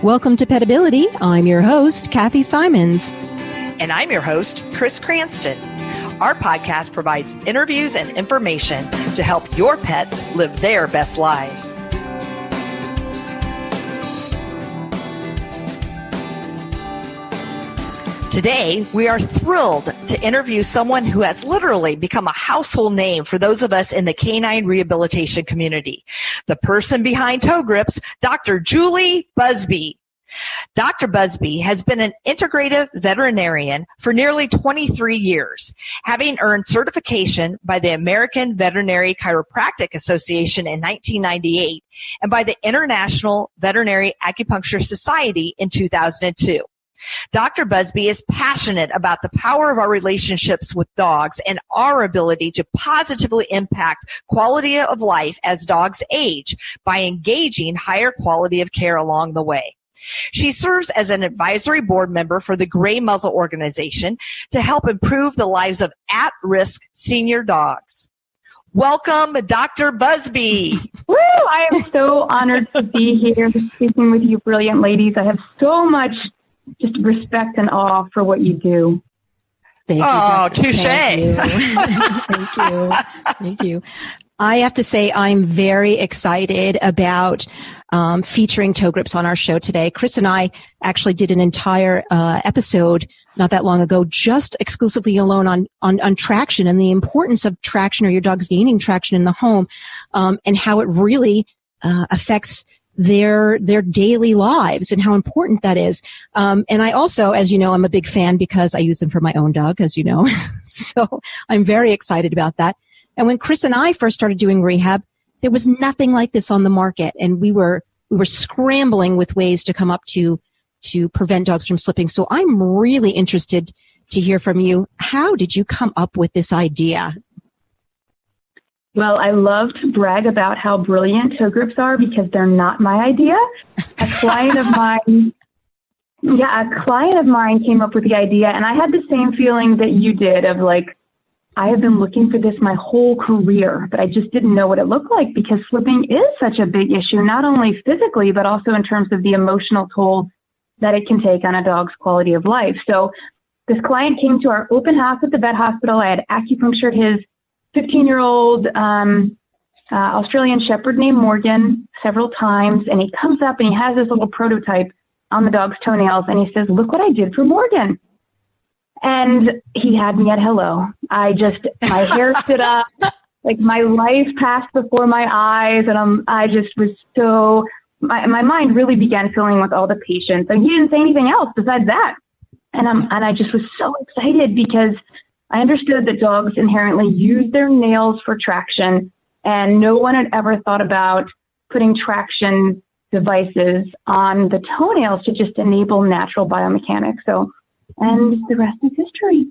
Welcome to Petability. I'm your host, Kathy Simons. And I'm your host, Chris Cranston. Our podcast provides interviews and information to help your pets live their best lives. Today, we are thrilled to interview someone who has literally become a household name for those of us in the canine rehabilitation community. The person behind ToeGrips, Dr. Julie Buzby. Dr. Buzby has been an integrative veterinarian for nearly 23 years, having earned certification by the American Veterinary Chiropractic Association in 1998 and by the International Veterinary Acupuncture Society in 2002. Dr. Buzby is passionate about the power of our relationships with dogs and our ability to positively impact quality of life as dogs age by engaging higher quality of care along the way. She serves as an advisory board member for the Gray Muzzle Organization to help improve the lives of at-risk senior dogs. Welcome, Dr. Buzby. Woo! I am so honored to be here speaking with you brilliant ladies. I have so much just respect and awe for what you do. Thank you. Oh, touche. Thank you. Thank you. I have to say I'm very excited about featuring ToeGrips on our show today. Chris and I actually did an entire episode not that long ago just exclusively alone on traction and the importance of traction, or your dog's gaining traction in the home, and how it really affects their daily lives and how important that is. And I also, as you know, I'm a big fan because I use them for my own dog, as you know. So I'm very excited about that. And when Chris and I first started doing rehab, there was nothing like this on the market. And we were scrambling with ways to come up to prevent dogs from slipping. So I'm really interested to hear from you. How did you come up with this idea? Well, I love to brag about how brilliant ToeGrips are because they're not my idea. A client of mine came up with the idea, and I had the same feeling that you did of like, I have been looking for this my whole career, but I just didn't know what it looked like because slipping is such a big issue, not only physically, but also in terms of the emotional toll that it can take on a dog's quality of life. So this client came to our open house at the vet hospital. I had acupunctured his 15-year-old Australian Shepherd named Morgan several times, and he comes up and he has this little prototype on the dog's toenails, and he says, "Look what I did for Morgan." And he had me at hello. My hair stood up, like my life passed before my eyes, and I just was so, my mind really began filling with all the patience. And he didn't say anything else besides that. And I just was so excited because I understood that dogs inherently use their nails for traction, and no one had ever thought about putting traction devices on the toenails to just enable natural biomechanics. And the rest is history.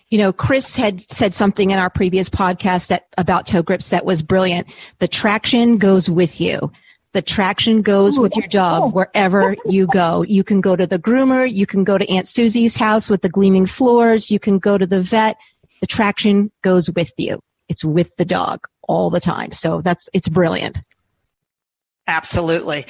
You know, Chris had said something in our previous podcast about ToeGrips that was brilliant. The traction goes with you. The traction goes with your dog wherever you go. You can go to the groomer. You can go to Aunt Susie's house with the gleaming floors. You can go to the vet. The traction goes with you. It's with the dog all the time. So it's brilliant. Absolutely.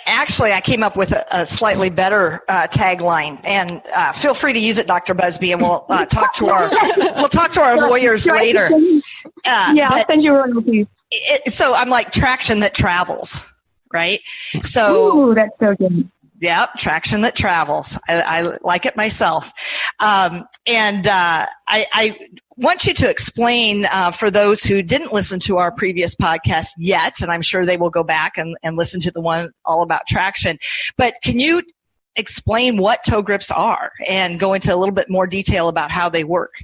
Actually, I came up with a slightly better tagline, and feel free to use it, Dr. Buzby, and we'll talk to our lawyers later. I'll send you royalties. So I'm like traction that travels, right? So that's so good. Yep, traction that travels. I like it myself. I want you to explain for those who didn't listen to our previous podcast yet, and I'm sure they will go back and listen to the one all about traction. But can you explain what ToeGrips are and go into a little bit more detail about how they work?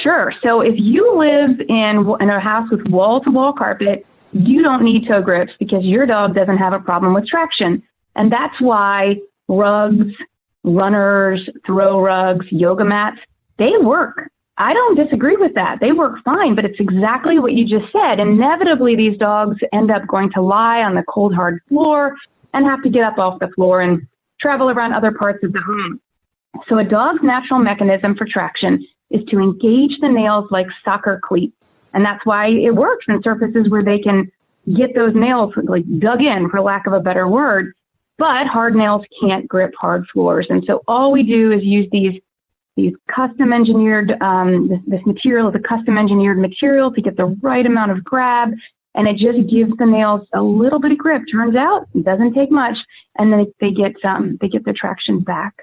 Sure. So if you live in a house with wall-to-wall carpet, you don't need ToeGrips because your dog doesn't have a problem with traction. And that's why rugs, runners, throw rugs, yoga mats, they work. I don't disagree with that. They work fine, but it's exactly what you just said. Inevitably, these dogs end up going to lie on the cold, hard floor and have to get up off the floor and travel around other parts of the home. So a dog's natural mechanism for traction is to engage the nails like soccer cleats. And that's why it works in surfaces where they can get those nails like dug in, for lack of a better word. But hard nails can't grip hard floors. And so all we do is use these custom engineered, this material is a custom engineered material to get the right amount of grab. And it just gives the nails a little bit of grip. Turns out it doesn't take much. And then they get their traction back.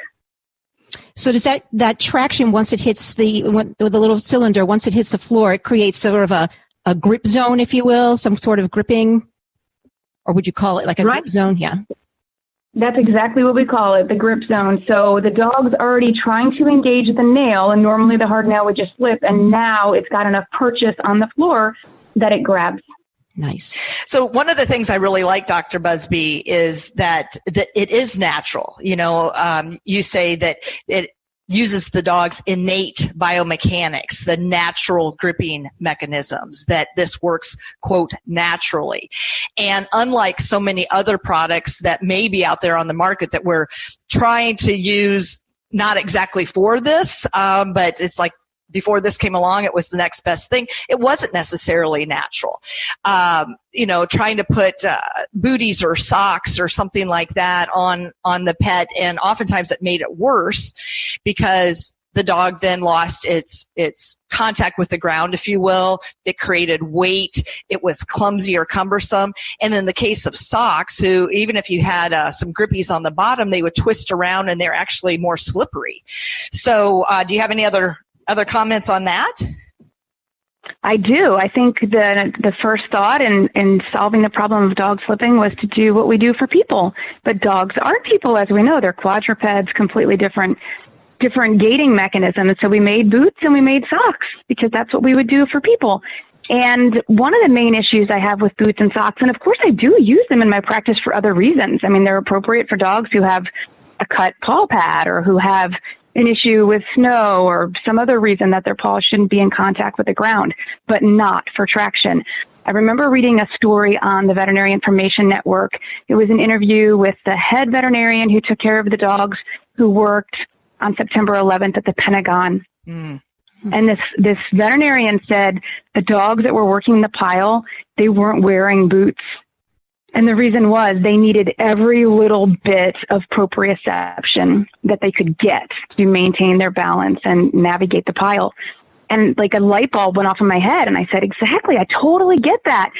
So does that traction, once it hits the little cylinder, once it hits the floor, it creates sort of a grip zone, if you will, some sort of gripping, or would you call it like a grip zone? Yeah. That's exactly what we call it, the grip zone. So the dog's already trying to engage the nail, and normally the hard nail would just slip, and now it's got enough purchase on the floor that it grabs. Nice. So one of the things I really like, Dr. Buzby, is that it is natural. You say that it uses the dog's innate biomechanics, the natural gripping mechanisms, that this works, quote, naturally. And unlike so many other products that may be out there on the market that we're trying to use not exactly for this, but it's like, before this came along, it was the next best thing. It wasn't necessarily natural. Trying to put booties or socks or something like that on the pet, and oftentimes it made it worse because the dog then lost its contact with the ground, if you will. It created weight. It was clumsy or cumbersome. And in the case of socks, who even if you had some grippies on the bottom, they would twist around and they're actually more slippery. So do you have any other comments on that? I do. I think the first thought in solving the problem of dog slipping was to do what we do for people. But dogs aren't people, as we know. They're quadrupeds, completely different gating mechanisms. So we made boots and we made socks because that's what we would do for people. And one of the main issues I have with boots and socks, and of course I do use them in my practice for other reasons. I mean, they're appropriate for dogs who have a cut paw pad or who have an issue with snow or some other reason that their paws shouldn't be in contact with the ground, but not for traction. I remember reading a story on the Veterinary Information Network. It was an interview with the head veterinarian who took care of the dogs who worked on September 11th at the Pentagon. And this veterinarian said the dogs that were working the pile, they weren't wearing boots. And the reason was they needed every little bit of proprioception that they could get to maintain their balance and navigate the pile. And like a light bulb went off in my head, and I said, exactly, I totally get that.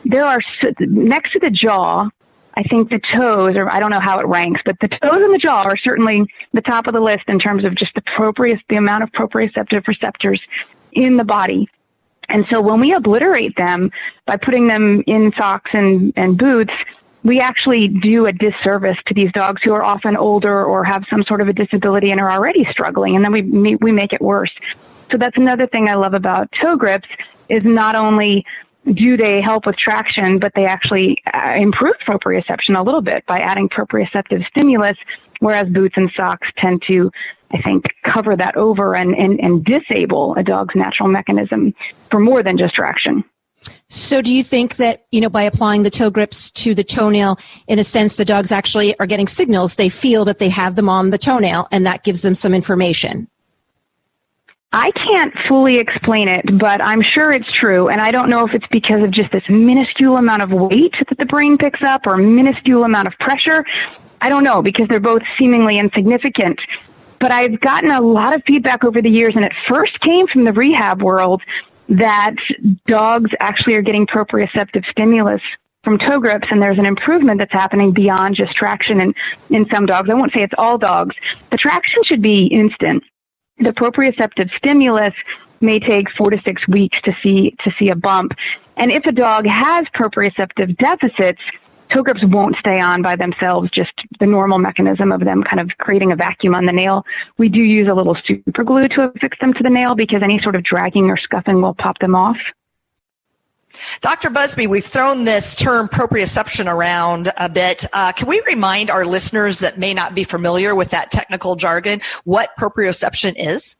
There are, next to the jaw, I think the toes, or I don't know how it ranks, but the toes and the jaw are certainly the top of the list in terms of just the amount of proprioceptive receptors in the body. And so when we obliterate them by putting them in socks and boots, we actually do a disservice to these dogs who are often older or have some sort of a disability and are already struggling, and then we make it worse. So that's another thing I love about ToeGrips is not only do they help with traction, but they actually improve proprioception a little bit by adding proprioceptive stimulus, whereas boots and socks tend to, I think, cover that over and disable a dog's natural mechanism for more than just traction. So do you think that, by applying the ToeGrips to the toenail, in a sense, the dogs actually are getting signals? They feel that they have them on the toenail, and that gives them some information. I can't fully explain it, but I'm sure it's true. And I don't know if it's because of just this minuscule amount of weight that the brain picks up or minuscule amount of pressure. I don't know, because they're both seemingly insignificant. But I've gotten a lot of feedback over the years, and it first came from the rehab world, that dogs actually are getting proprioceptive stimulus from ToeGrips, and there's an improvement that's happening beyond just traction in some dogs. I won't say it's all dogs. The traction should be instant. The proprioceptive stimulus may take 4 to 6 weeks to see a bump. And if a dog has proprioceptive deficits, ToeGrips won't stay on by themselves, just the normal mechanism of them kind of creating a vacuum on the nail. We do use a little super glue to affix them to the nail because any sort of dragging or scuffing will pop them off. Dr. Buzby, we've thrown this term proprioception around a bit. Can we remind our listeners that may not be familiar with that technical jargon what proprioception is?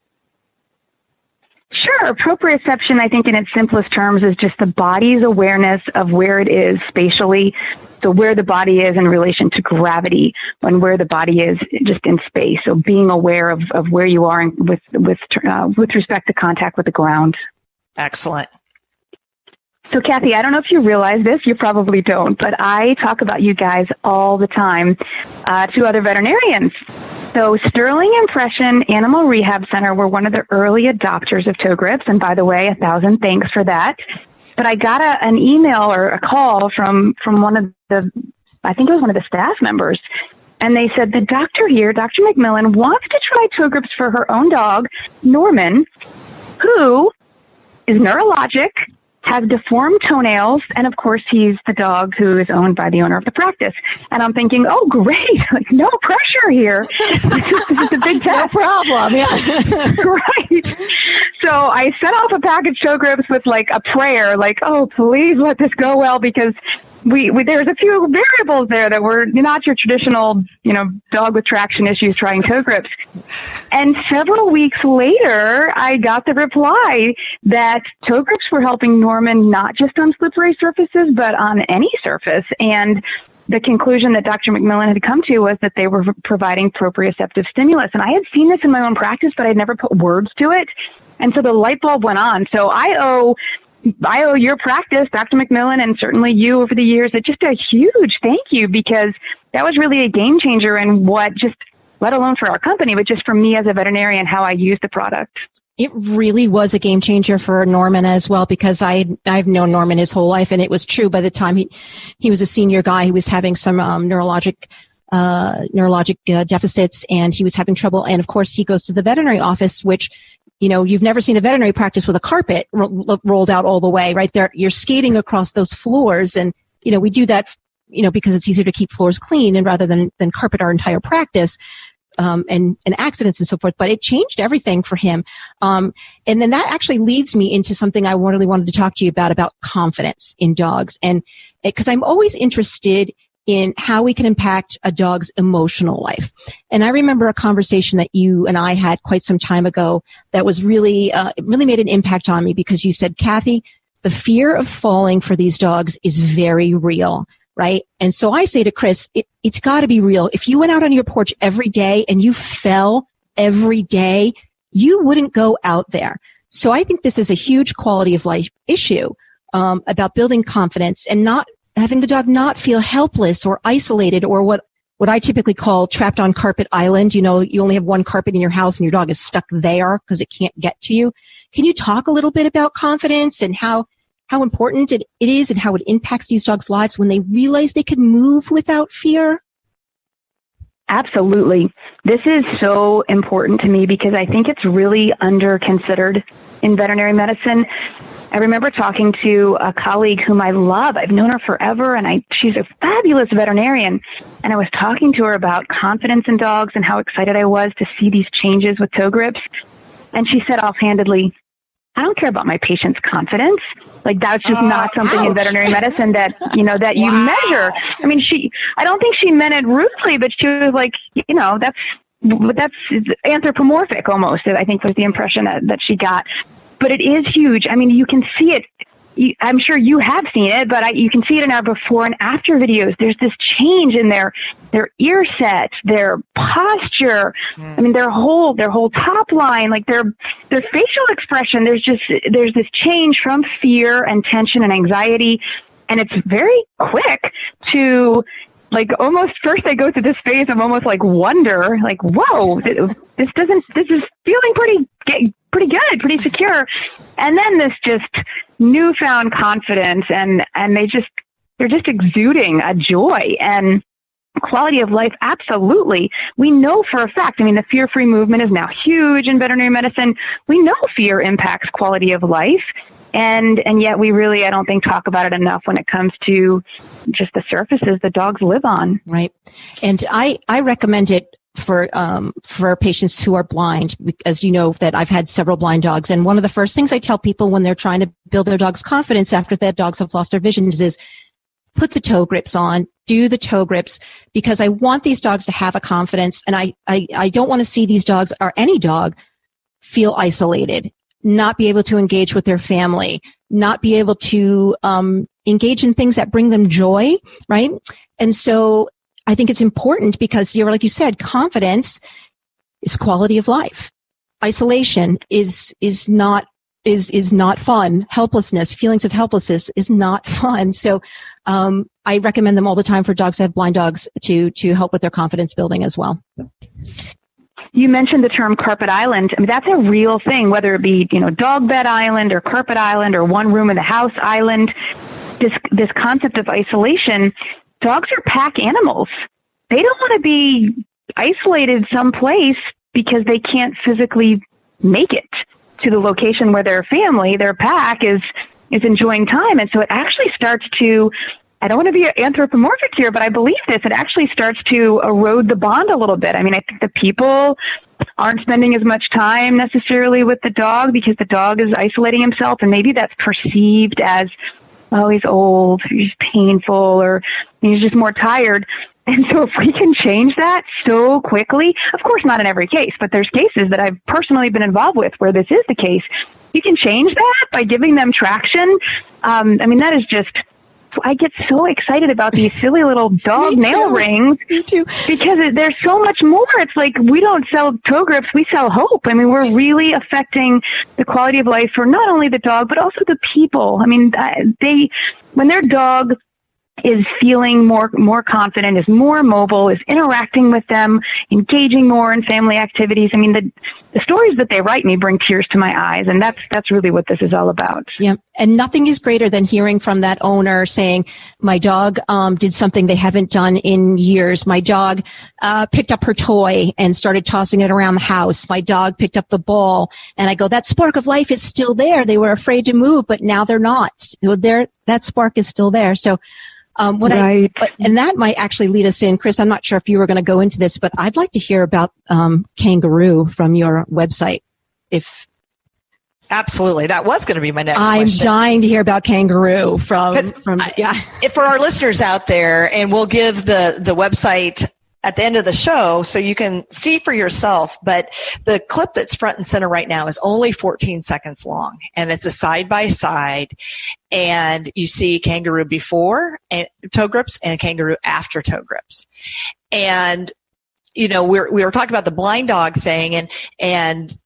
Sure. Proprioception, I think in its simplest terms, is just the body's awareness of where it is spatially. So where the body is in relation to gravity and where the body is just in space. So being aware of where you are with respect to contact with the ground. Excellent. So, Kathy, I don't know if you realize this. You probably don't. But I talk about you guys all the time to other veterinarians. So Sterling Impression Animal Rehab Center were one of the early adopters of ToeGrips. And by the way, 1,000 thanks for that. But I got an email or a call from one of the, I think it was one of the staff members. And they said, the doctor here, Dr. McMillan, wants to try ToeGrips for her own dog, Norman, who is neurologic, has deformed toenails, and of course he's the dog who is owned by the owner of the practice. And I'm thinking, oh great, like no pressure here. This is a big test. No problem, yeah. Right. So I sent off a package of ToeGrips with like a prayer, like, oh please let this go well, because we there's a few variables there that were not your traditional, dog with traction issues trying ToeGrips. And several weeks later, I got the reply that ToeGrips were helping Norman not just on slippery surfaces, but on any surface. And the conclusion that Dr. McMillan had come to was that they were providing proprioceptive stimulus. And I had seen this in my own practice, but I'd never put words to it. And so the light bulb went on. So I owe your practice, Dr. McMillan, and certainly you over the years, just a huge thank you, because that was really a game changer in what just, let alone for our company, but just for me as a veterinarian, how I use the product. It really was a game changer for Norman as well, because I've known Norman his whole life, and it was true by the time he was a senior guy. He was having some neurologic deficits, and he was having trouble. And of course, he goes to the veterinary office, which, you've never seen a veterinary practice with a carpet rolled out all the way, right there. You're skating across those floors, and we do that, because it's easier to keep floors clean, and rather than carpet our entire practice. And accidents and so forth, but it changed everything for him. And then that actually leads me into something I really wanted to talk to you about confidence in dogs. And because I'm always interested in how we can impact a dog's emotional life. And I remember a conversation that you and I had quite some time ago that was really, it really made an impact on me, because you said, Kathy, the fear of falling for these dogs is very real. Right? And so I say to Chris, it's got to be real. If you went out on your porch every day and you fell every day, you wouldn't go out there. So I think this is a huge quality of life issue about building confidence and not having the dog not feel helpless or isolated, or what I typically call trapped on carpet island. You only have one carpet in your house and your dog is stuck there because it can't get to you. Can you talk a little bit about confidence and how important it is and how it impacts these dogs' lives when they realize they can move without fear? Absolutely. This is so important to me because I think it's really under-considered in veterinary medicine. I remember talking to a colleague whom I love. I've known her forever, and she's a fabulous veterinarian. And I was talking to her about confidence in dogs and how excited I was to see these changes with ToeGrips. And she said offhandedly, I don't care about my patient's confidence. Like, that's just not something in veterinary medicine that you measure. I mean, I don't think she meant it rudely, but she was like, that's anthropomorphic almost, I think was the impression that she got. But it is huge. I mean, you can see it. I'm sure you have seen it, but you can see it in our before and after videos. There's this change in their ear set, their posture. I mean, their whole top line, like their facial expression. There's this change from fear and tension and anxiety, and it's very quick to, like, almost first they go through this phase of almost like wonder, like, whoa, this is feeling pretty good, pretty secure. And then this just newfound confidence, and they're just exuding a joy and quality of life. Absolutely. We know for a fact, I mean, the fear-free movement is now huge in veterinary medicine. We know fear impacts quality of life. And yet we really, I don't think, talk about it enough when it comes to just the surfaces that dogs live on. Right. And I recommend it for patients who are blind, as you know, that I've had several blind dogs. And one of the first things I tell people when they're trying to build their dog's confidence after their dogs have lost their vision is put the ToeGrips on, do the ToeGrips, because I want these dogs to have a confidence. And I don't want to see these dogs, or any dog, feel isolated, not be able to engage with their family, not be able to engage in things that bring them joy, right? And so I think it's important because, like you said, confidence is quality of life. Isolation is not is not fun. Helplessness, feelings of helplessness is not fun. So I recommend them all the time for dogs that have blind dogs to help with their confidence building as well. You mentioned the term carpet island. I mean, that's a real thing, whether it be, dog bed island or carpet island or one room in the house island. This concept of isolation, dogs are pack animals. They don't want to be isolated someplace because they can't physically make it to the location where their family, their pack is enjoying time. And so it actually starts to, I don't want to be anthropomorphic here, but I believe this, it actually starts to erode the bond a little bit. I mean, I think the people aren't spending as much time necessarily with the dog because the dog is isolating himself, and maybe that's perceived as, oh, he's old, he's painful, or he's just more tired. And so if we can change that so quickly, of course not in every case, but there's cases that I've personally been involved with where this is the case. You can change that by giving them traction. I mean, that is just, I get so excited about these silly little dog nail rings. Me too. Because there's so much more. It's like we don't sell ToeGrips, we sell hope. I mean, we're really affecting the quality of life for not only the dog, but also the people. I mean, when their dog is feeling more confident, is more mobile, is interacting with them, engaging more in family activities. I mean, the stories that they write me bring tears to my eyes, and that's really what this is all about. Yeah, and nothing is greater than hearing from that owner saying, my dog did something they haven't done in years. My dog picked up her toy and started tossing it around the house. My dog picked up the ball, and I go, that spark of life is still there. They were afraid to move, but now they're not. That spark is still there. So right. And that might actually lead us in, Chris, I'm not sure if you were going to go into this, but I'd like to hear about Kangaroo from your website. Absolutely. That was going to be my next I'm question. dying to hear about Kangaroo If for our listeners out there, and we'll give the website at the end of the show so you can see for yourself, but the clip that's front and center right now is only 14 seconds long, and it's a side-by-side, and you see Kangaroo before ToeGrips and Kangaroo after ToeGrips. And, we were talking about the blind dog thing, and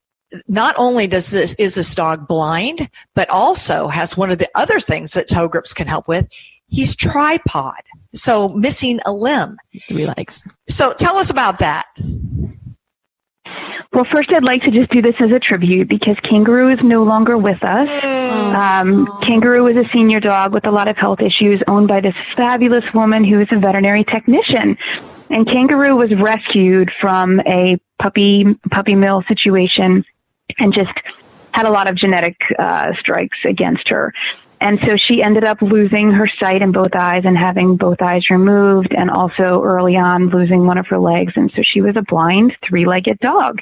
not only is this dog blind, but also has one of the other things that ToeGrips can help with. He's tripod, so missing a limb. 3 legs. So tell us about that. Well, first I'd like to just do this as a tribute because Kangaroo is no longer with us. Kangaroo is a senior dog with a lot of health issues, owned by this fabulous woman who is a veterinary technician. And Kangaroo was rescued from a puppy mill situation and just had a lot of genetic strikes against her. And so she ended up losing her sight in both eyes and having both eyes removed, and also early on losing one of her legs. And so she was a blind 3-legged dog.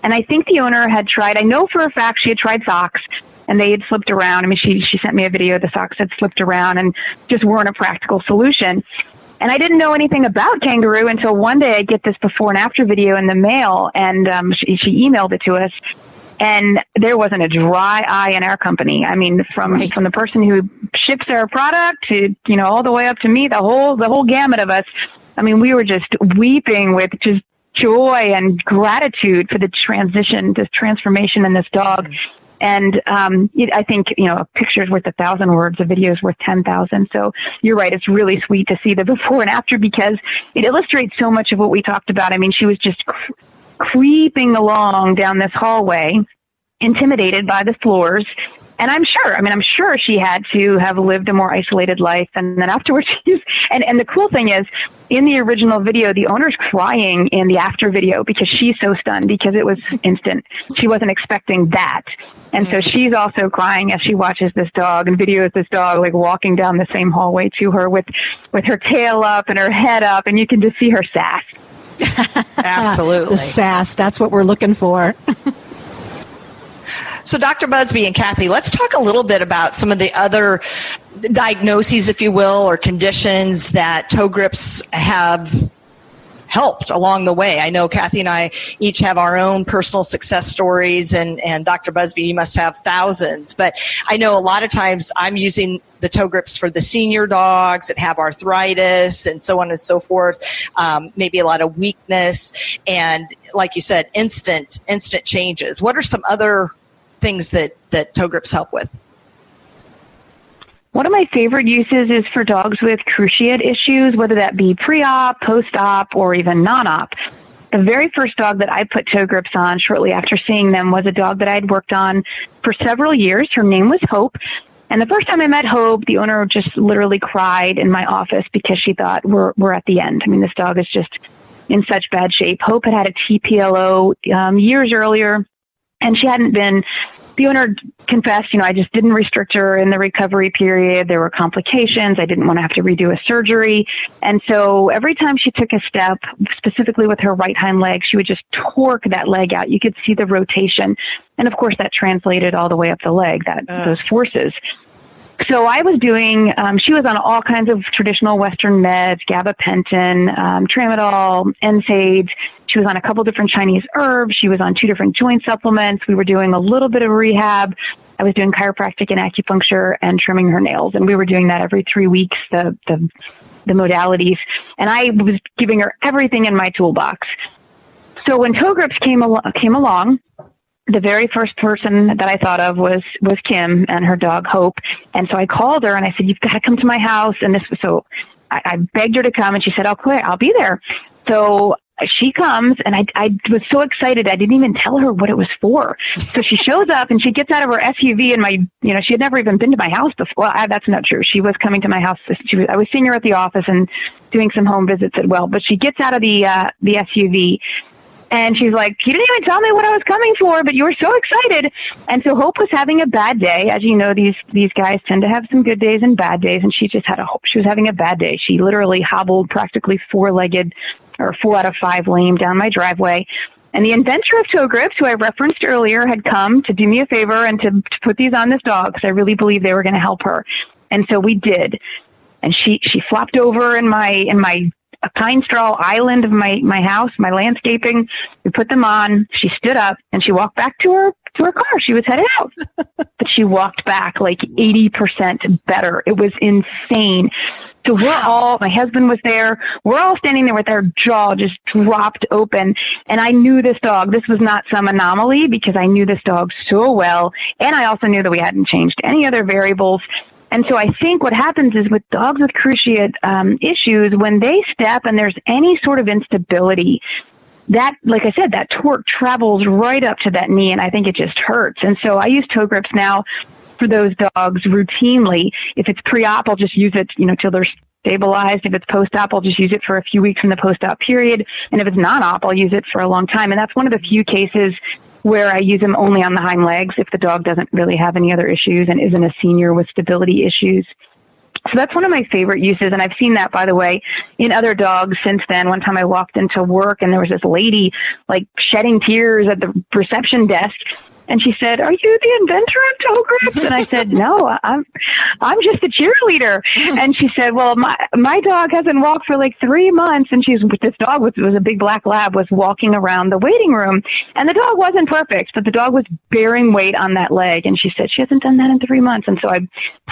And I think the owner had tried, I know for a fact she had tried socks, and they had slipped around. I mean, she sent me a video, the socks had slipped around and just weren't a practical solution. And I didn't know anything about Kangaroo until one day I get this before and after video in the mail, and she emailed it to us. And there wasn't a dry eye in our company. I mean, from the person who ships our product to, all the way up to me, the whole gamut of us. I mean, we were just weeping with just joy and gratitude for the transformation in this dog. And I think, a picture's worth 1,000 words, a video's worth 10,000. So you're right, it's really sweet to see the before and after because it illustrates so much of what we talked about. I mean, she was just creeping along down this hallway, intimidated by the floors. And I'm sure she had to have lived a more isolated life. And then afterwards, and the cool thing is, in the original video, the owner's crying in the after video because she's so stunned because it was instant. She wasn't expecting that. And so she's also crying as she watches this dog and videos this dog like walking down the same hallway to her with her tail up and her head up. And you can just see her sass. Absolutely. The sass, that's what we're looking for. So Dr. Buzby and Kathy, let's talk a little bit about some of the other diagnoses, if you will, or conditions that ToeGrips have helped along the way. I know Kathy and I each have our own personal success stories, and Dr. Buzby, you must have thousands. But I know a lot of times I'm using the ToeGrips for the senior dogs that have arthritis and so on and so forth, maybe a lot of weakness, and like you said, instant changes. What are some other things that ToeGrips help with? One of my favorite uses is for dogs with cruciate issues, whether that be pre-op, post-op, or even non-op. The very first dog that I put ToeGrips on shortly after seeing them was a dog that I'd worked on for several years. Her name was Hope. And the first time I met Hope, the owner just literally cried in my office because she thought we're at the end. I mean, this dog is just in such bad shape. Hope had a TPLO years earlier, and she hadn't been. The owner confessed, I just didn't restrict her in the recovery period. There were complications. I didn't want to have to redo a surgery. And so every time she took a step, specifically with her right hind leg, she would just torque that leg out. You could see the rotation. And of course, that translated all the way up the leg, those forces. So I was doing, she was on all kinds of traditional Western meds, gabapentin, tramadol, NSAIDs. She was on a couple different Chinese herbs. She was on 2 different joint supplements. We were doing a little bit of rehab. I was doing chiropractic and acupuncture and trimming her nails. And we were doing that every 3 weeks, the modalities. And I was giving her everything in my toolbox. So when ToeGrips came along, the very first person that I thought of was Kim and her dog Hope. And so I called her and I said, "You've got to come to my house." And I begged her to come, and she said, "Okay, I'll be there." So she comes, and I was so excited. I didn't even tell her what it was for. So she shows up and she gets out of her SUV, and she had never even been to my house before. Well, that's not true. She was coming to my house. I was seeing her at the office and doing some home visits as well. But she gets out of the SUV. And she's like, "You didn't even tell me what I was coming for, but you were so excited." And so Hope was having a bad day. As you know, these guys tend to have some good days and bad days. And she was having a bad day. She literally hobbled practically 4-legged, or 4 out of 5 lame, down my driveway. And the inventor of ToeGrips, who I referenced earlier, had come to do me a favor and to put these on this dog because I really believed they were going to help her. And so we did. And she flopped over in a pine straw island of my house, my landscaping. We put them on. She stood up and she walked back to her car. She was headed out, but she walked back like 80% better. It was insane. So my husband was there. We're all standing there with our jaw just dropped open. And I knew this dog. This was not some anomaly because I knew this dog so well. And I also knew that we hadn't changed any other variables. And so I think what happens is with dogs with cruciate issues, when they step and there's any sort of instability, that, like I said, that torque travels right up to that knee, and I think it just hurts. And so I use ToeGrips now for those dogs routinely. If it's pre-op, I'll just use it, till they're stabilized. If it's post-op, I'll just use it for a few weeks in the post-op period. And if it's non-op, I'll use it for a long time. And that's one of the few cases where I use them only on the hind legs if the dog doesn't really have any other issues and isn't a senior with stability issues. So that's one of my favorite uses, and I've seen that, by the way, in other dogs since then. One time I walked into work, and there was this lady, shedding tears at the reception desk, and she said, "Are you the inventor of ToeGrips?" And I said, "No, I'm just a cheerleader." And she said, "Well, my dog hasn't walked for 3 months." And this dog was a big black lab, was walking around the waiting room, and the dog wasn't perfect, but the dog was bearing weight on that leg. And she said she hasn't done that in 3 months. And so I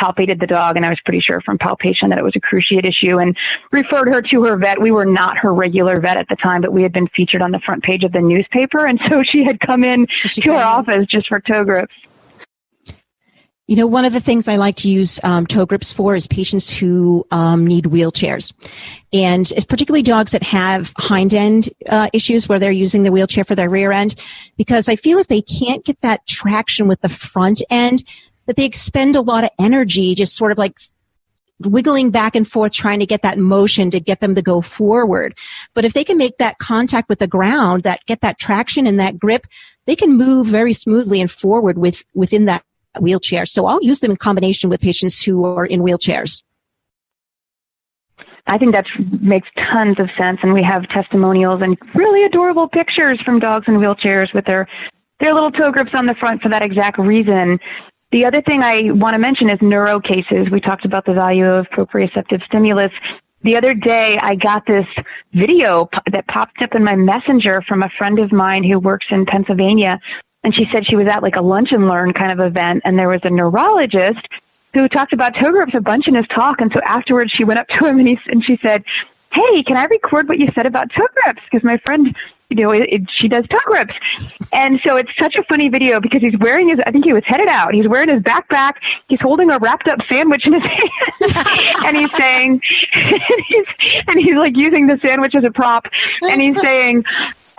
palpated the dog, and I was pretty sure from palpation that it was a cruciate issue, and referred her to her vet. We were not her regular vet at the time, but we had been featured on the front page of the newspaper, and so she had come in to our office just for ToeGrips. One of the things I like to use ToeGrips for is patients who need wheelchairs. And it's particularly dogs that have hind end issues where they're using the wheelchair for their rear end, because I feel if they can't get that traction with the front end, that they expend a lot of energy just sort of wiggling back and forth trying to get that motion to get them to go forward. But if they can make that contact with the ground, get that traction and that grip, they can move very smoothly and forward within that wheelchair. So I'll use them in combination with patients who are in wheelchairs. I think that makes tons of sense, and we have testimonials and really adorable pictures from dogs in wheelchairs with their little ToeGrips on the front for that exact reason. The other thing I want to mention is neuro cases. We talked about the value of proprioceptive stimulus. The other day, I got this video that popped up in my messenger from a friend of mine who works in Pennsylvania. And she said she was at a lunch and learn kind of event, and there was a neurologist who talked about ToeGrips a bunch in his talk. And so afterwards, she went up to him and she said, "Hey, can I record what you said about ToeGrips? Because my friend she does ToeGrips. And so it's such a funny video because he's wearing I think he was headed out. He's wearing his backpack. He's holding a wrapped up sandwich in his hand. And he's saying, and he's like using the sandwich as a prop. And he's saying,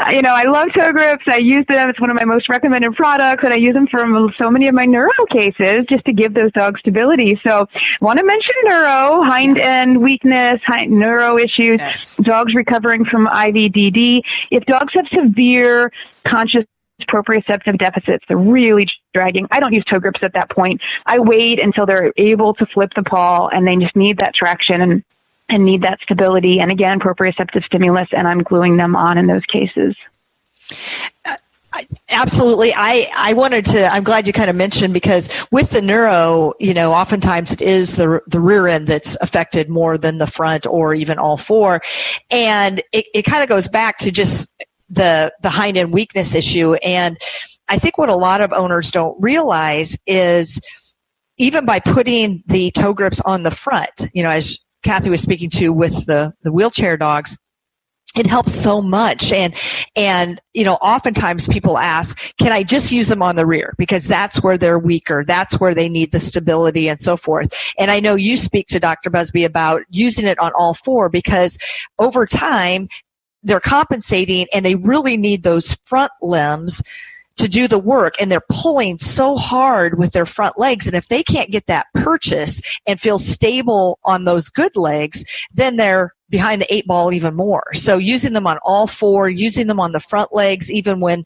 I love ToeGrips. I use them. It's one of my most recommended products, and I use them for so many of my neuro cases just to give those dogs stability. So want to mention neuro, hind end weakness, neuro issues, Yes. dogs recovering from IVDD. If dogs have severe conscious proprioceptive deficits, they're really dragging. I don't use ToeGrips at that point. I wait until they're able to flip the paw, and they just need that traction and need that stability. And again, proprioceptive stimulus, and I'm gluing them on in those cases. Absolutely. I'm glad you kind of mentioned, because with the neuro, oftentimes it is the rear end that's affected more than the front or even all four. And it kind of goes back to just the hind end weakness issue. And I think what a lot of owners don't realize is, even by putting the ToeGrips on the front, as Kathy was speaking to with the wheelchair dogs, it helps so much. And oftentimes people ask, can I just use them on the rear? Because that's where they're weaker. That's where they need the stability and so forth. And I know you speak to Dr. Buzby about using it on all four, because over time they're compensating and they really need those front limbs to do the work, and they're pulling so hard with their front legs. And if they can't get that purchase and feel stable on those good legs, then they're behind the eight ball even more. So using them on all four, using them on the front legs, even when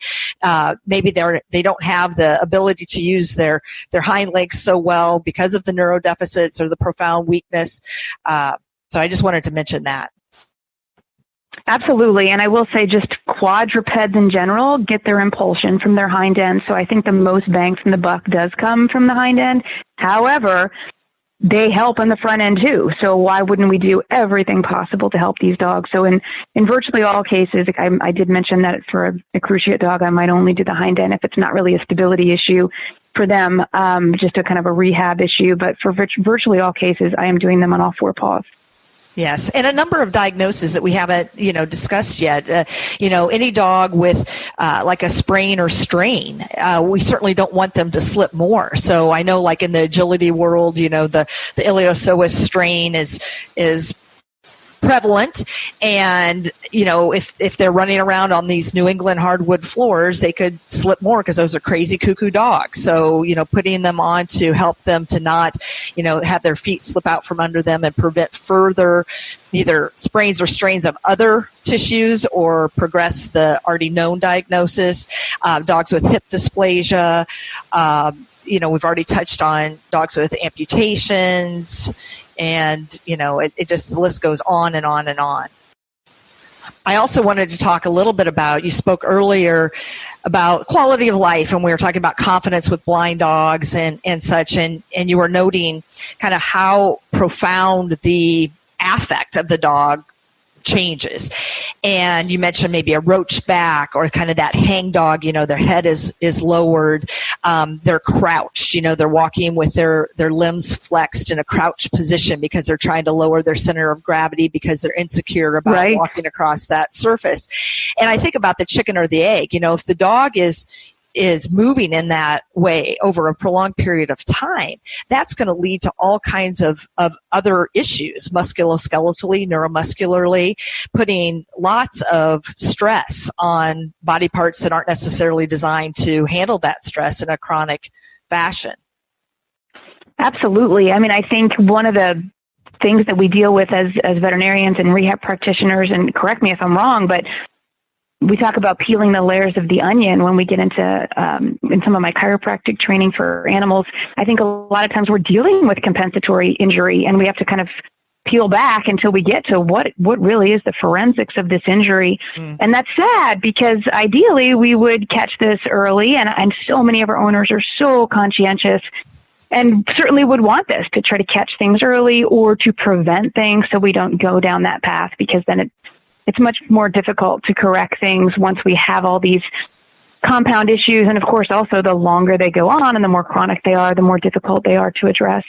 maybe they don't have the ability to use their hind legs so well because of the neurodeficits or the profound weakness. So I just wanted to mention that. Absolutely. And I will say, just quadrupeds in general get their impulsion from their hind end. So I think the most bang from the buck does come from the hind end. However, they help on the front end too. So why wouldn't we do everything possible to help these dogs? So in virtually all cases, I did mention that for a cruciate dog, I might only do the hind end if it's not really a stability issue for them, just a kind of a rehab issue. But for virtually all cases, I am doing them on all four paws. Yes, and a number of diagnoses that we haven't, discussed yet. Any dog with like a sprain or strain, we certainly don't want them to slip more. So I know, like in the agility world, the iliopsoas strain is prevalent, and if they're running around on these New England hardwood floors, they could slip more because those are crazy cuckoo dogs. So putting them on to help them to not have their feet slip out from under them and prevent further either sprains or strains of other tissues or progress the already known diagnosis. Dogs with hip dysplasia, we've already touched on dogs with amputations, and it just, the list goes on and on and on. I also wanted to talk a little bit about, you spoke earlier about quality of life, and we were talking about confidence with blind dogs and such, and you were noting kind of how profound the affect of the dog changes. And you mentioned maybe a roach back or kind of that hang dog, their head is lowered, they're crouched, they're walking with their limbs flexed in a crouched position because they're trying to lower their center of gravity because they're insecure about walking across that surface. And I think about the chicken or the egg, if the dog is moving in that way over a prolonged period of time, that's going to lead to all kinds of other issues, musculoskeletally, neuromuscularly, putting lots of stress on body parts that aren't necessarily designed to handle that stress in a chronic fashion. Absolutely. I mean, I think one of the things that we deal with as veterinarians and rehab practitioners, and correct me if I'm wrong, but we talk about peeling the layers of the onion when we get into in some of my chiropractic training for animals. I think a lot of times we're dealing with compensatory injury, and we have to kind of peel back until we get to what really is the forensics of this injury. And that's sad, because ideally we would catch this early, and so many of our owners are so conscientious and certainly would want this to try to catch things early or to prevent things so we don't go down that path, because then it's much more difficult to correct things once we have all these compound issues. And of course, also the longer they go on and the more chronic they are, the more difficult they are to address.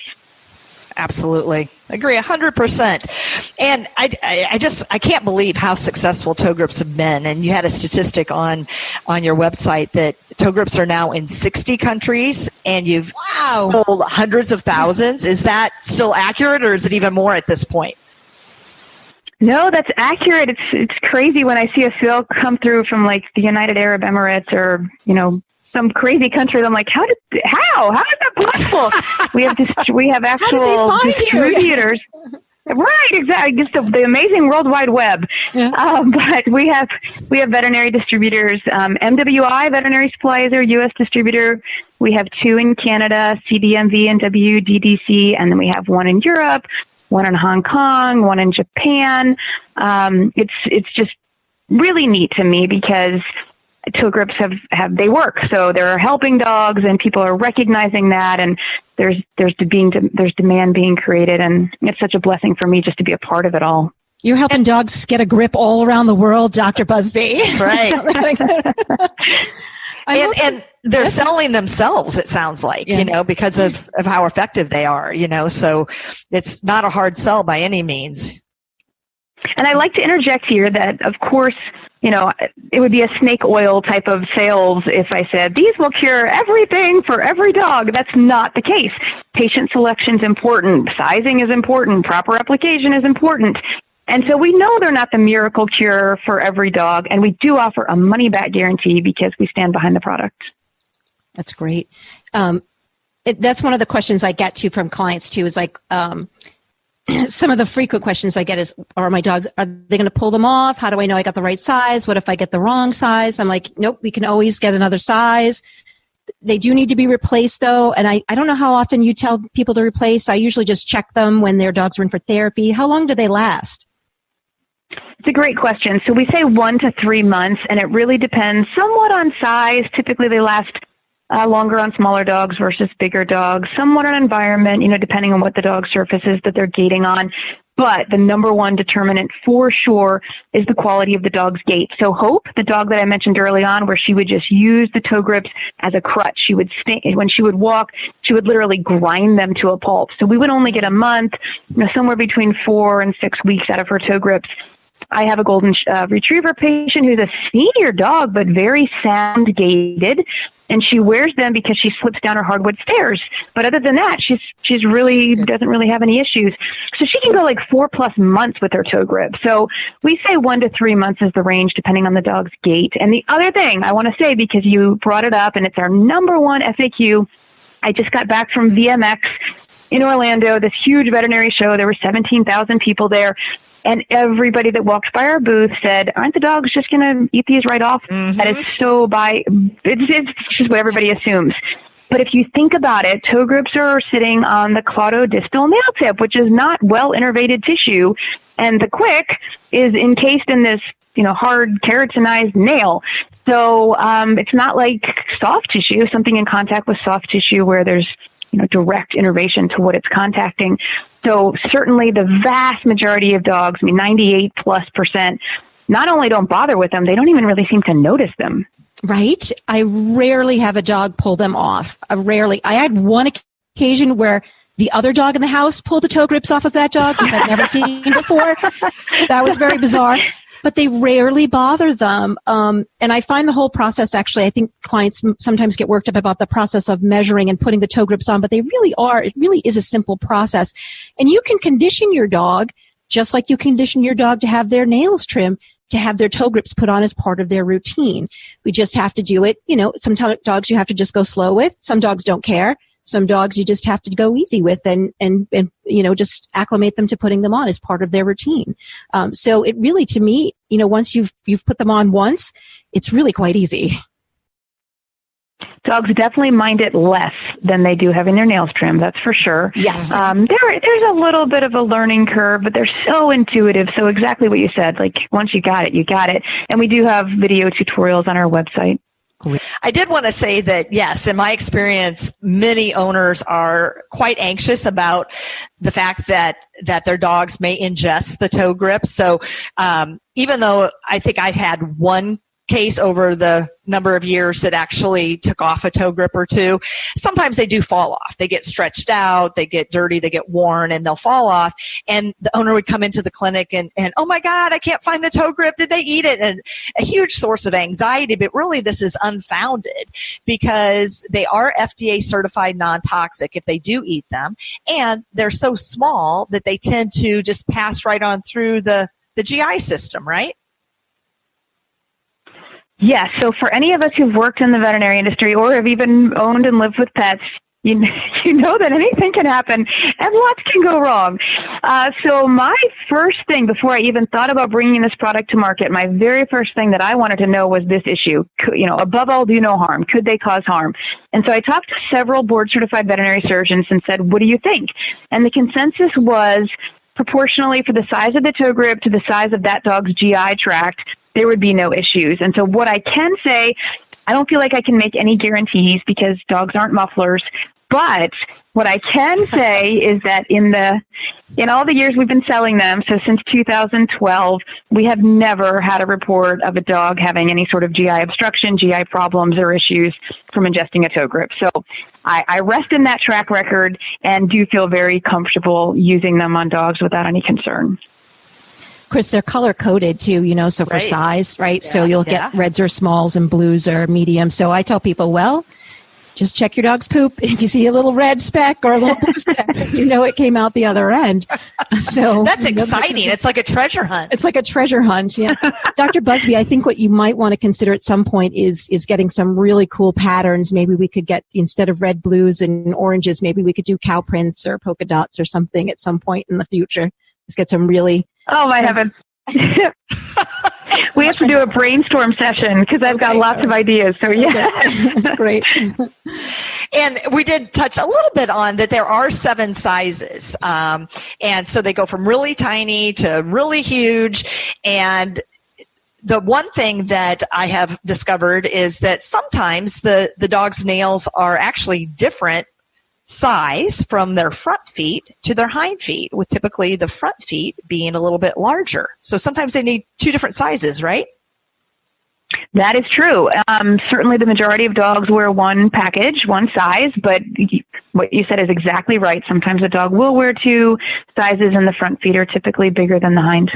Absolutely. Agree 100%. And I can't believe how successful ToeGrips have been. And you had a statistic on your website that ToeGrips are now in 60 countries and you've sold hundreds of thousands. Is that still accurate, or is it even more at this point? No, that's accurate. It's crazy when I see a sale come through from like the United Arab Emirates or, some crazy country. I'm like, how is that possible? we have actual distributors. Right, exactly. Just the amazing World Wide Web. Yeah. But we have veterinary distributors. MWI Veterinary Supply is our U.S. distributor. We have 2 in Canada, CDMV and WDDC, and then we have 1 in Europe, 1 in Hong Kong, 1 in Japan. It's just really neat to me because ToeGrips they work, so they're helping dogs, and people are recognizing that, and there's demand being created, and it's such a blessing for me just to be a part of it all. You're helping dogs get a grip all around the world, Dr. Buzby. That's right. And they're selling themselves, it sounds like, because of how effective they are, so it's not a hard sell by any means. And I like to interject here that, of course, it would be a snake oil type of sales if I said, these will cure everything for every dog. That's not the case. Patient selection is important. Sizing is important. Proper application is important. And so we know they're not the miracle cure for every dog, and we do offer a money-back guarantee because we stand behind the product. That's great. That's one of the questions I get from clients, too, is like, some of the frequent questions I get is, are my dogs, are they going to pull them off? How do I know I got the right size? What if I get the wrong size? I'm like, nope, we can always get another size. They do need to be replaced, though. And I don't know how often you tell people to replace. I usually just check them when their dogs are in for therapy. How long do they last? It's a great question. So we say 1 to 3 months, and it really depends somewhat on size. Typically, they last longer on smaller dogs versus bigger dogs, somewhat on environment, depending on what the dog surface is that they're gating on. But the number one determinant for sure is the quality of the dog's gait. So Hope, the dog that I mentioned early on, where she would just use the ToeGrips as a crutch. She would when she would walk, she would literally grind them to a pulp. So we would only get a month, somewhere between 4 and 6 weeks out of her ToeGrips. I have a golden retriever patient who's a senior dog, but very sound gaited, and she wears them because she slips down her hardwood stairs. But other than that, she's really doesn't really have any issues. So she can go like 4+ months with her ToeGrip. So we say 1 to 3 months is the range, depending on the dog's gait. And the other thing I want to say, because you brought it up, and it's our number one FAQ, I just got back from VMX in Orlando, this huge veterinary show. There were 17,000 people there. And everybody that walked by our booth said, aren't the dogs just going to eat these right off? Mm-hmm. And it's just what everybody assumes. But if you think about it, ToeGrips are sitting on the claudodistal nail tip, which is not well innervated tissue. And the quick is encased in this, hard keratinized nail. So it's not like soft tissue, something in contact with soft tissue where there's direct innervation to what it's contacting. So certainly the vast majority of dogs, 98+%, not only don't bother with them, they don't even really seem to notice them. Right. I rarely have a dog pull them off. I had one occasion where the other dog in the house pulled the ToeGrips off of that dog, which I've never seen before. That was very bizarre. But they rarely bother them. And I find the whole process, actually, I think clients sometimes get worked up about the process of measuring and putting the ToeGrips on, but it really is a simple process. And you can condition your dog, just like you condition your dog to have their nails trimmed, to have their ToeGrips put on as part of their routine. We just have to do it. Some dogs you have to just go slow with. Some dogs don't care. Some dogs you just have to go easy with and just acclimate them to putting them on as part of their routine. So it really, to me, once you've put them on once, it's really quite easy. Dogs definitely mind it less than they do having their nails trimmed, that's for sure. Yes. There's a little bit of a learning curve, but they're so intuitive. So exactly what you said, like once you got it, you got it. And we do have video tutorials on our website. I did want to say that, yes, in my experience, many owners are quite anxious about the fact that their dogs may ingest the ToeGrip. So even though I think I've had one case over the number of years that actually took off a toe grip or two. Sometimes they do fall off. They get stretched out, they get dirty, they get worn, and they'll fall off. And the owner would come into the clinic and oh my God, I can't find the toe grip. Did they eat it? And a huge source of anxiety, but really this is unfounded because they are FDA certified non-toxic if they do eat them. And they're so small that they tend to just pass right on through the GI system, right? Yes. So for any of us who've worked in the veterinary industry or have even owned and lived with pets, you know that anything can happen and lots can go wrong. So my first thing before I even thought about bringing this product to market, my very first thing that I wanted to know was this issue. Above all, do no harm. Could they cause harm? And so I talked to several board-certified veterinary surgeons and said, what do you think? And the consensus was proportionally for the size of the toe grip to the size of that dog's GI tract, there would be no issues. And so what I can say, I don't feel like I can make any guarantees because dogs aren't mufflers, but what I can say is that in all the years we've been selling them, so since 2012, we have never had a report of a dog having any sort of GI obstruction, GI problems, or issues from ingesting a toe grip. So I rest in that track record and do feel very comfortable using them on dogs without any concern. Chris, they're color-coded too, so for size, right? Yeah, so you'll get reds or smalls and blues or medium. So I tell people, well, just check your dog's poop. If you see a little red speck or a little blue speck, it came out the other end. So that's exciting. It's like a treasure hunt. It's like a treasure hunt, yeah. Dr. Buzby, I think what you might want to consider at some point is getting some really cool patterns. Maybe we could get, instead of red, blues, and oranges, maybe we could do cow prints or polka dots or something at some point in the future. Let's get some really... Oh, my heavens. We have to do a brainstorm session because I've got lots of ideas. So, yeah. Okay. Great. And we did touch a little bit on that there are 7 sizes. And so they go from really tiny to really huge. And the one thing that I have discovered is that sometimes the dog's nails are actually different size from their front feet to their hind feet, with typically the front feet being a little bit larger. So sometimes they need 2 different sizes, right? That is true. Certainly the majority of dogs wear one package, one size, but what you said is exactly right. Sometimes a dog will wear 2 sizes, and the front feet are typically bigger than the hind.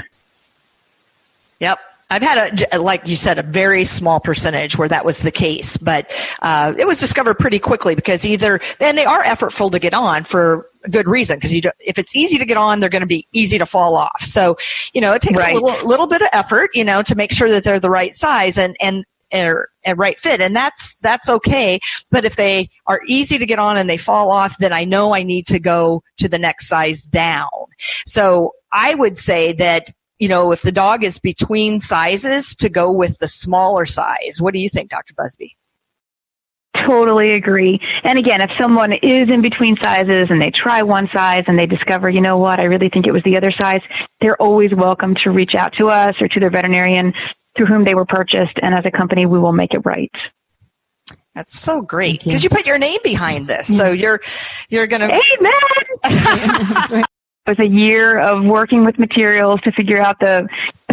Yep. I've had, like you said, a very small percentage where that was the case, but it was discovered pretty quickly because and they are effortful to get on for a good reason, because if it's easy to get on, they're going to be easy to fall off. So, it takes a little bit of effort, to make sure that they're the right size and right fit, and that's okay. But if they are easy to get on and they fall off, then I know I need to go to the next size down. So I would say that, if the dog is between sizes, to go with the smaller size. What do you think, Dr. Buzby? Totally agree. And again, if someone is in between sizes and they try one size and they discover, you know what, I really think it was the other size, they're always welcome to reach out to us or to their veterinarian through whom they were purchased. And as a company, we will make it right. That's so great, because you put your name behind this. So you're going to... Amen! It was a year of working with materials to figure out the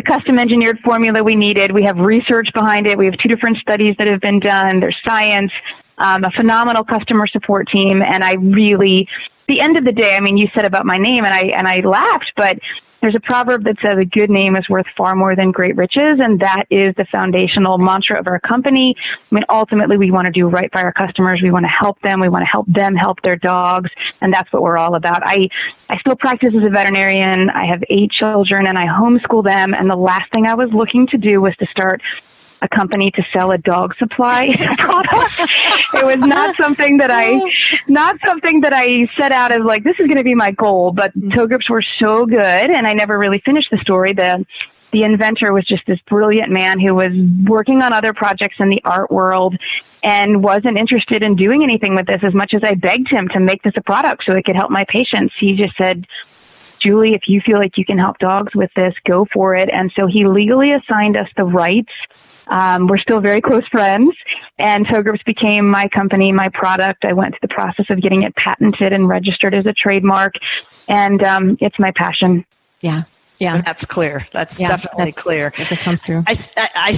custom engineered formula we needed. We have research behind it. We have 2 different studies that have been done. There's science, a phenomenal customer support team. And I really, at the end of the day, you said about my name and I laughed, but there's a proverb that says a good name is worth far more than great riches, and that is the foundational mantra of our company. Ultimately, we want to do right by our customers. We want to help them. We want to help them help their dogs, and that's what we're all about. I still practice as a veterinarian. I have 8 children, and I homeschool them, and the last thing I was looking to do was to start a company to sell a dog supply product. It was not something that I set out as like, this is going to be my goal, but ToeGrips were so good, and I never really finished the story. The inventor was just this brilliant man who was working on other projects in the art world and wasn't interested in doing anything with this as much as I begged him to make this a product so it could help my patients. He just said, Julie, if you feel like you can help dogs with this, go for it. And so he legally assigned us the rights. We're still very close friends, and ToeGrips became my company, my product. I went through the process of getting it patented and registered as a trademark, and it's my passion. Yeah. That's clear. That's definitely clear. If it comes through. I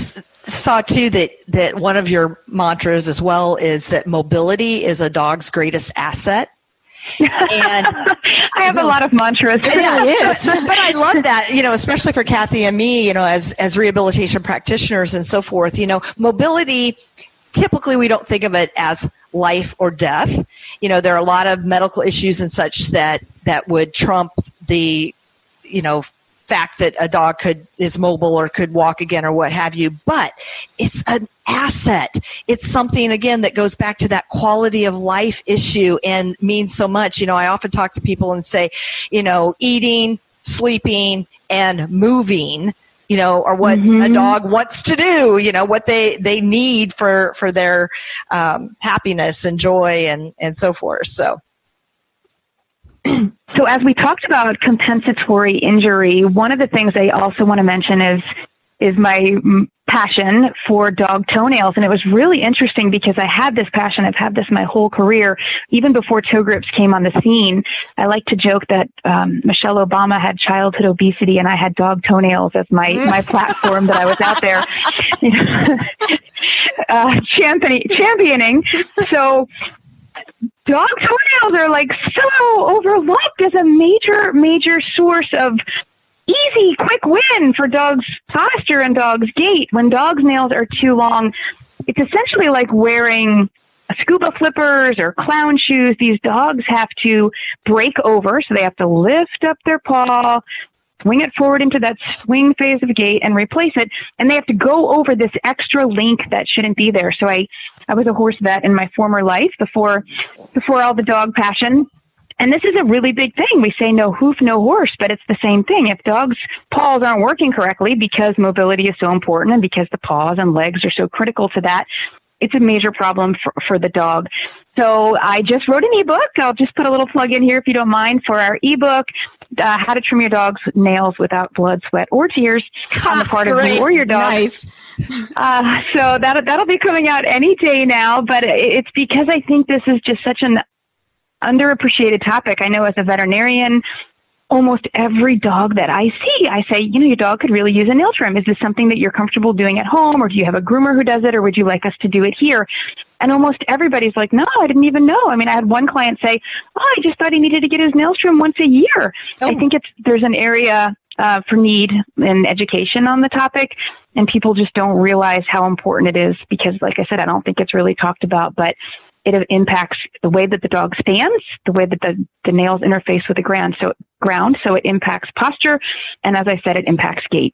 saw too that one of your mantras as well is that mobility is a dog's greatest asset. And I have a lot of mantras. It really is. But I love that, especially for Kathy and me, as rehabilitation practitioners and so forth, mobility, typically we don't think of it as life or death. There are a lot of medical issues and such that would trump the, fact that a dog is mobile or could walk again or what have you, but it's an asset. It's something, again, that goes back to that quality of life issue and means so much. I often talk to people and say, eating, sleeping, and moving, are what a dog wants to do, what they need for their happiness and joy and so forth. So as we talked about compensatory injury, one of the things I also want to mention is my passion for dog toenails. And it was really interesting because I had this passion. I've had this my whole career, even before ToeGrips came on the scene. I like to joke that Michelle Obama had childhood obesity and I had dog toenails as my platform that I was out there championing. So dog toenails are like so overlooked as a major source of easy, quick win for dogs' posture and dogs' gait. When dogs' nails are too long, it's essentially like wearing scuba flippers or clown shoes. These dogs have to break over, so they have to lift up their paw, swing it forward into that swing phase of gait and replace it. And they have to go over this extra link that shouldn't be there. So I was a horse vet in my former life before all the dog passion. And this is a really big thing. We say no hoof, no horse, but it's the same thing. If dogs' paws aren't working correctly because mobility is so important and because the paws and legs are so critical to that, it's a major problem for the dog. So I just wrote an ebook. I'll just put a little plug in here if you don't mind for our ebook, How to Trim Your Dog's Nails Without Blood, Sweat, or Tears on the part of you or your dog. Nice. So that'll be coming out any day now, but it's because I think this is just such an underappreciated topic. I know as a veterinarian, almost every dog that I see, I say, your dog could really use a nail trim. Is this something that you're comfortable doing at home, or do you have a groomer who does it, or would you like us to do it here? And almost everybody's like, no, I didn't even know. I mean, I had one client say, I just thought he needed to get his nails trimmed once a year. Oh. I think there's an area for need in education on the topic, and people just don't realize how important it is because, like I said, I don't think it's really talked about, but it impacts the way that the dog stands, the way that the nails interface with the ground, so it impacts posture, and as I said, it impacts gait.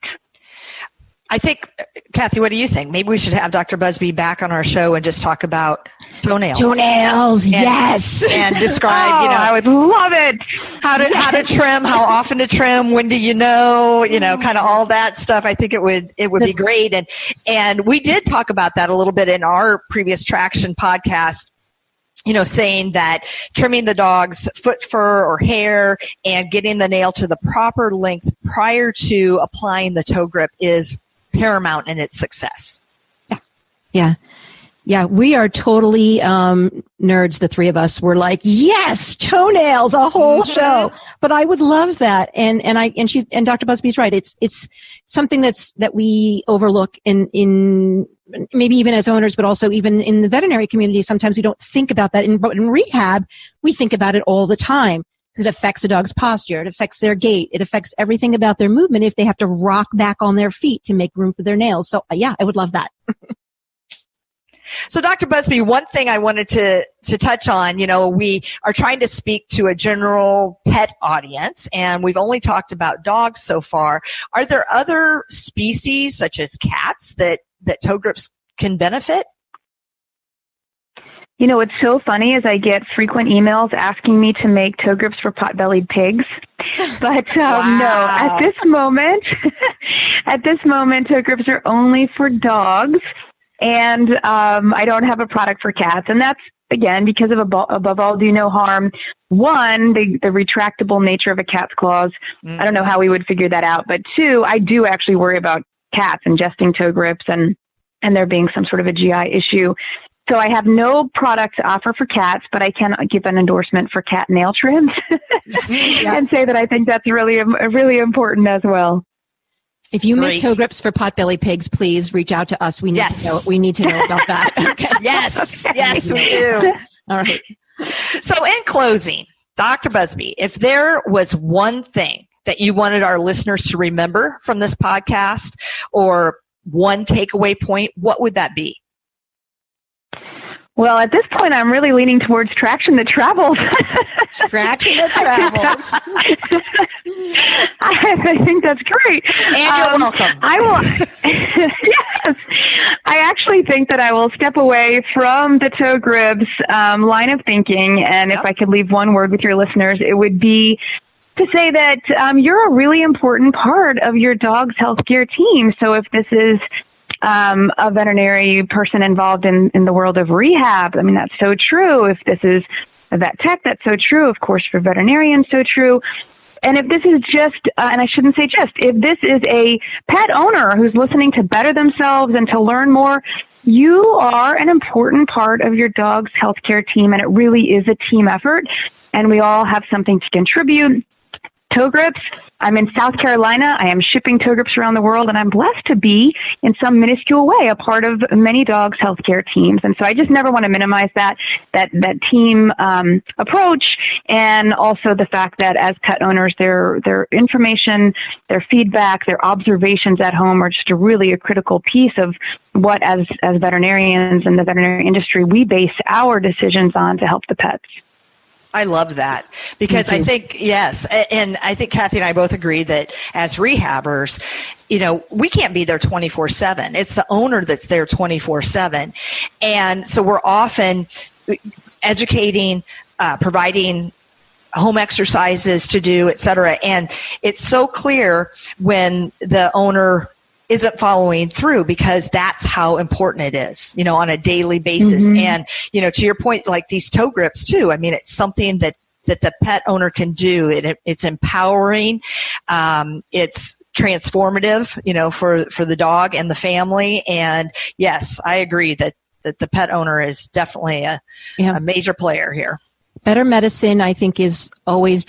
I think, Kathy, what do you think? Maybe we should have Dr. Buzby back on our show and just talk about toenails. Toenails, yes. And describe, I would love it. How to trim, how often to trim, when do you know, kind of all that stuff. I think it would be great. And we did talk about that a little bit in our previous Traction podcast. Saying that trimming the dog's foot fur or hair and getting the nail to the proper length prior to applying the toe grip is paramount in its success. Yeah, we are totally nerds, the three of us. We're like, yes, toenails, a whole show. But I would love that. And Dr. Busby's right. It's something that we overlook in maybe even as owners, but also even in the veterinary community. Sometimes we don't think about that. But in rehab, we think about it all the time. It affects a dog's posture. It affects their gait. It affects everything about their movement if they have to rock back on their feet to make room for their nails. So yeah, I would love that. So Dr. Buzby, one thing I wanted to touch on, we are trying to speak to a general pet audience, and we've only talked about dogs so far. Are there other species, such as cats, that ToeGrips can benefit? What's so funny is I get frequent emails asking me to make ToeGrips for pot-bellied pigs. But wow. No, at this moment, ToeGrips are only for dogs. And I don't have a product for cats. And that's, again, because of above all, do no harm. One, the retractable nature of a cat's claws. Mm-hmm. I don't know how we would figure that out. But two, I do actually worry about cats ingesting ToeGrips and there being some sort of a GI issue. So I have no product to offer for cats, but I can give an endorsement for cat nail trims and say that I think that's really important as well. If you make ToeGrips for potbelly pigs, please reach out to us. We need to know. We need to know about that. Okay. Yes, we do. All right. So in closing, Dr. Buzby, if there was one thing that you wanted our listeners to remember from this podcast or one takeaway point, what would that be? Well, at this point, I'm really leaning towards traction that travels. Traction that travels. I think that's great. And you're welcome. I will. Yes. I actually think that I will step away from the ToeGrips line of thinking, and if I could leave one word with your listeners, it would be to say that you're a really important part of your dog's healthcare team. So if this is a veterinary person involved in the world of rehab, I mean, that's so true. If this is a vet tech, that's so true. Of course, for veterinarians, so true. And if this is just, and I shouldn't say just, if this is a pet owner who's listening to better themselves and to learn more, you are an important part of your dog's healthcare team, and it really is a team effort, and we all have something to contribute. ToeGrips, I'm in South Carolina. I am shipping ToeGrips around the world, and I'm blessed to be, in some minuscule way, a part of many dogs' healthcare teams. And so I just never want to minimize that team approach, and also the fact that as pet owners, their information, their feedback, their observations at home are just a critical piece of what, as veterinarians in the veterinary industry, we base our decisions on to help the pets. I love that because I think, yes, and I think Kathy and I both agree that as rehabbers, we can't be there 24/7. It's the owner that's there 24/7. And so we're often educating, providing home exercises to do, et cetera. And it's so clear when the owner isn't following through, because that's how important it is, on a daily basis. Mm-hmm. And, to your point, like these ToeGrips too, I mean, it's something that the pet owner can do. It's empowering. It's transformative, for the dog and the family. And yes, I agree that the pet owner is definitely a major player here. Better medicine, I think, is always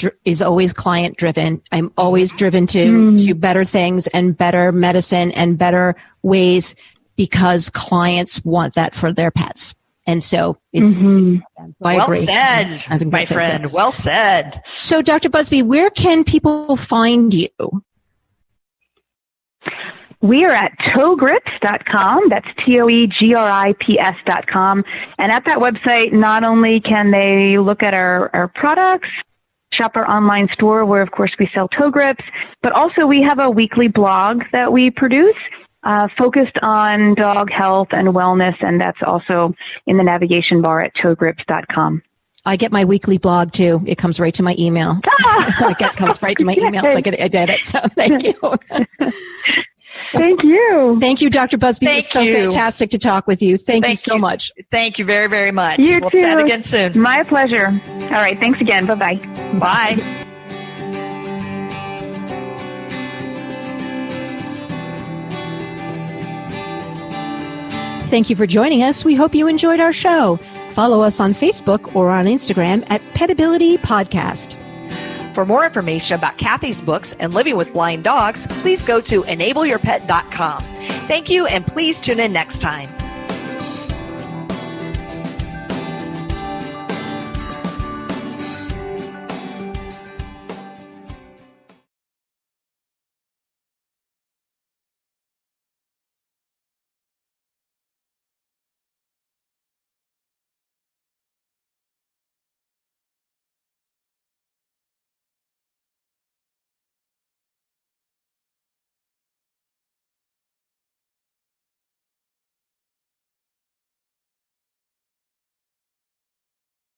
client driven. I'm always driven to better things and better medicine and better ways because clients want that for their pets. And so it's, so I agree. Well said, my friend. Well said. So Dr. Buzby, where can people find you? We are at ToeGrips.com. That's ToeGrips.com. And at that website, not only can they look at our products, shop our online store where, of course, we sell ToeGrips, but also we have a weekly blog that we produce focused on dog health and wellness, and that's also in the navigation bar at ToeGrips.com. I get my weekly blog, too. It comes right to my email. It comes right to my email, so I did it. So thank you. Thank you. Thank you, Dr. Buzby. It's so fantastic to talk with you. Thank you so much. Thank you very, very much. We'll too. Chat again soon. My pleasure. All right. Thanks again. Bye-bye. Bye. Thank you for joining us. We hope you enjoyed our show. Follow us on Facebook or on Instagram at Petability Podcast. For more information about Kathy's books and living with blind dogs, please go to enableyourpet.com. Thank you, and please tune in next time.